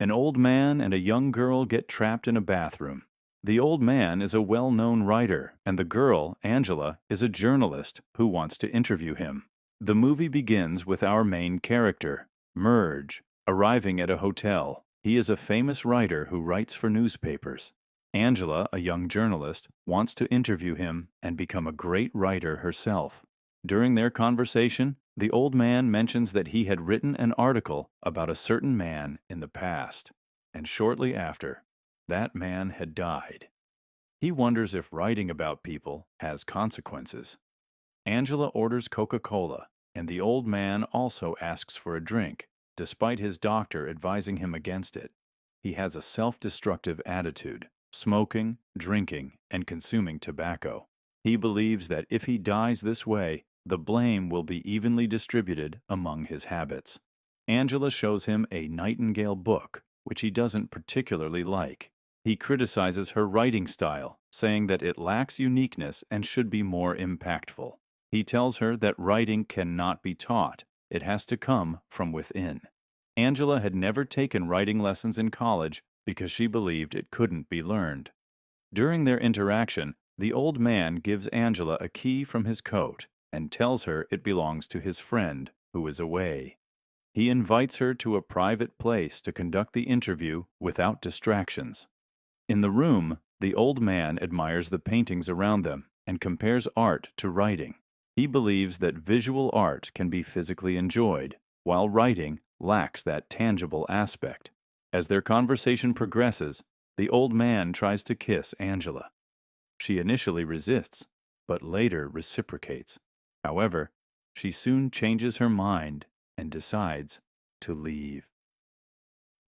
An old man and a young girl get trapped in a bathroom. The old man is a well-known writer, and the girl, Angela, is a journalist who wants to interview him. The movie begins with our main character, Merge, arriving at a hotel. He is a famous writer who writes for newspapers. Angela, a young journalist, wants to interview him and become a great writer herself. During their conversation, the old man mentions that he had written an article about a certain man in the past, and shortly after, that man had died. He wonders if writing about people has consequences. Angela orders Coca-Cola, and the old man also asks for a drink, despite his doctor advising him against it. He has a self-destructive attitude, smoking, drinking, and consuming tobacco. He believes that if he dies this way, the blame will be evenly distributed among his habits. Angela shows him a Nightingale book, which he doesn't particularly like. He criticizes her writing style, saying that it lacks uniqueness and should be more impactful. He tells her that writing cannot be taught, it has to come from within. Angela had never taken writing lessons in college because she believed it couldn't be learned. During their interaction, the old man gives Angela a key from his coat and tells her it belongs to his friend, who is away. He invites her to a private place to conduct the interview without distractions. In the room, the old man admires the paintings around them and compares art to writing. He believes that visual art can be physically enjoyed, while writing lacks that tangible aspect. As their conversation progresses, the old man tries to kiss Angela. She initially resists, but later reciprocates. However, she soon changes her mind and decides to leave.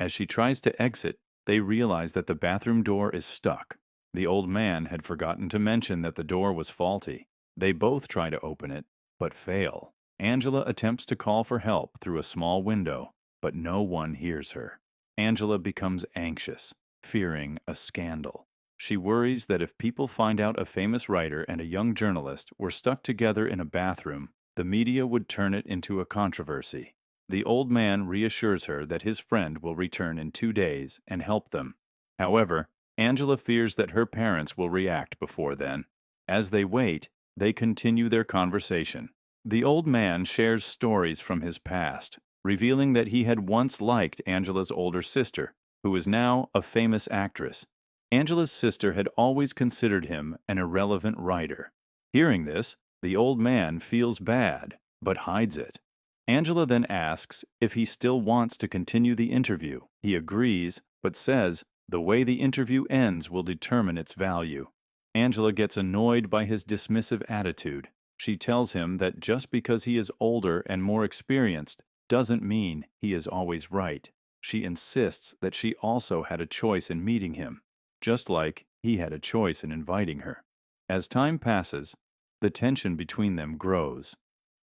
As she tries to exit, they realize that the bathroom door is stuck. The old man had forgotten to mention that the door was faulty. They both try to open it, but fail. Angela attempts to call for help through a small window, but no one hears her. Angela becomes anxious, fearing a scandal. She worries that if people find out a famous writer and a young journalist were stuck together in a bathroom, the media would turn it into a controversy. The old man reassures her that his friend will return in 2 days and help them. However, Angela fears that her parents will react before then. As they wait, they continue their conversation. The old man shares stories from his past, revealing that he had once liked Angela's older sister, who is now a famous actress. Angela's sister had always considered him an irrelevant writer. Hearing this, the old man feels bad, but hides it. Angela then asks if he still wants to continue the interview. He agrees, but says the way the interview ends will determine its value. Angela gets annoyed by his dismissive attitude. She tells him that just because he is older and more experienced doesn't mean he is always right. She insists that she also had a choice in meeting him, just like he had a choice in inviting her. As time passes, the tension between them grows.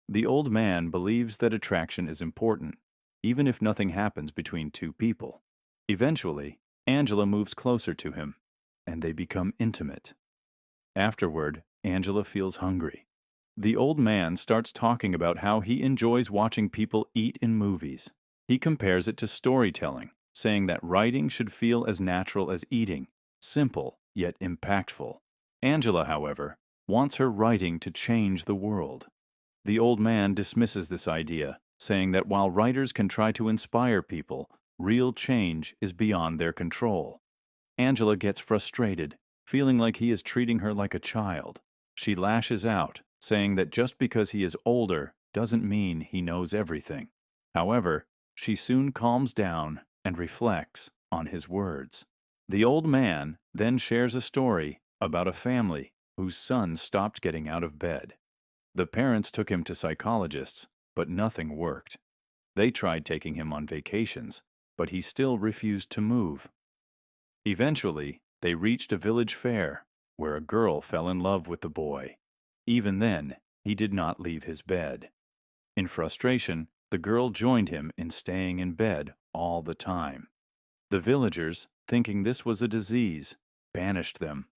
The old man believes that attraction is important, even if nothing happens between two people. Eventually, Angela moves closer to him, and they become intimate. Afterward, Angela feels hungry. The old man starts talking about how he enjoys watching people eat in movies. He compares it to storytelling, saying that writing should feel as natural as eating, simple yet impactful. Angela, however, wants her writing to change the world. The old man dismisses this idea, saying that while writers can try to inspire people, real change is beyond their control. Angela gets frustrated, feeling like he is treating her like a child. She lashes out, saying that just because he is older doesn't mean he knows everything. However, she soon calms down and reflects on his words. The old man then shares a story about a family whose son stopped getting out of bed. The parents took him to psychologists, but nothing worked. They tried taking him on vacations, but he still refused to move. Eventually, they reached a village fair, where a girl fell in love with the boy. Even then, he did not leave his bed. In frustration, the girl joined him in staying in bed all the time. The villagers, thinking this was a disease, banished them.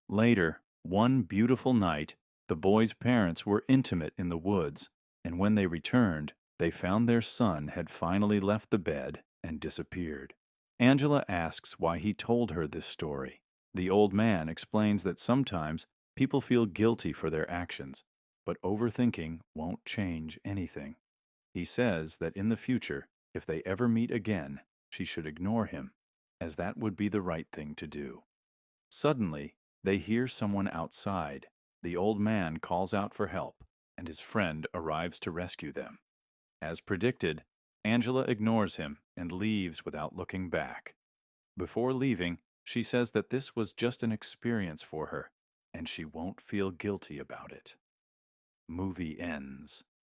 Later, one beautiful night, the boy's parents were intimate in the woods, and when they returned, they found their son had finally left the bed and disappeared. Angela asks why he told her this story. The old man explains that sometimes people feel guilty for their actions, but overthinking won't change anything. He says that in the future, if they ever meet again, she should ignore him, as that would be the right thing to do. Suddenly, they hear someone outside. The old man calls out for help, and his friend arrives to rescue them. As predicted, Angela ignores him and leaves without looking back. Before leaving, she says that this was just an experience for her, and she won't feel guilty about it. Movie ends.